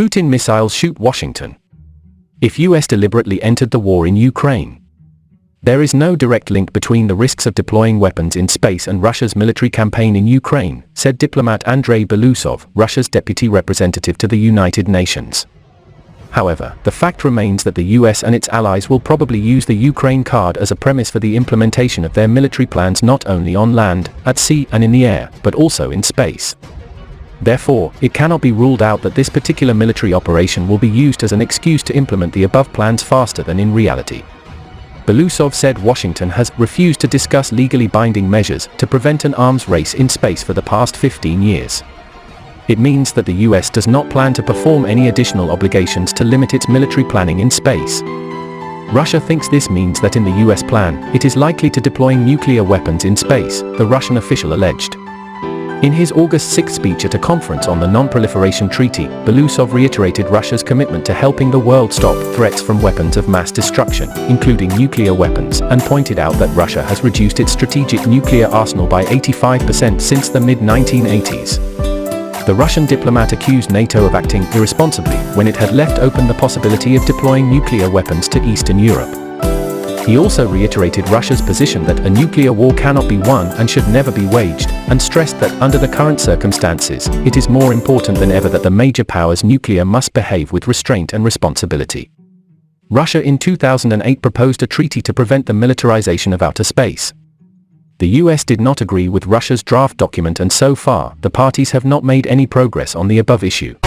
Putin Missiles Shoot Washington. If US deliberately entered the war in Ukraine. There is no direct link between the risks of deploying weapons in space and Russia's military campaign in Ukraine, said diplomat Andrei Belousov, Russia's deputy representative to the United Nations. However, the fact remains that the US and its allies will probably use the Ukraine card as a premise for the implementation of their military plans not only on land, at sea and in the air, but also in space. Therefore, it cannot be ruled out that this particular military operation will be used as an excuse to implement the above plans faster than in reality. Belousov said Washington has refused to discuss legally binding measures to prevent an arms race in space for the past 15 years. It means that the US does not plan to perform any additional obligations to limit its military planning in space. Russia thinks this means that in the US plan, it is likely to deploy nuclear weapons in space, the Russian official alleged. In his August 6 speech at a conference on the Non-Proliferation Treaty, Belousov reiterated Russia's commitment to helping the world stop threats from weapons of mass destruction, including nuclear weapons, and pointed out that Russia has reduced its strategic nuclear arsenal by 85% since the mid-1980s. The Russian diplomat accused NATO of acting irresponsibly when it had left open the possibility of deploying nuclear weapons to Eastern Europe. He also reiterated Russia's position that a nuclear war cannot be won and should never be waged, and stressed that under the current circumstances, it is more important than ever that the major powers' nuclear must behave with restraint and responsibility. Russia in 2008 proposed a treaty to prevent the militarization of outer space. The US did not agree with Russia's draft document, and so far, the parties have not made any progress on the above issue.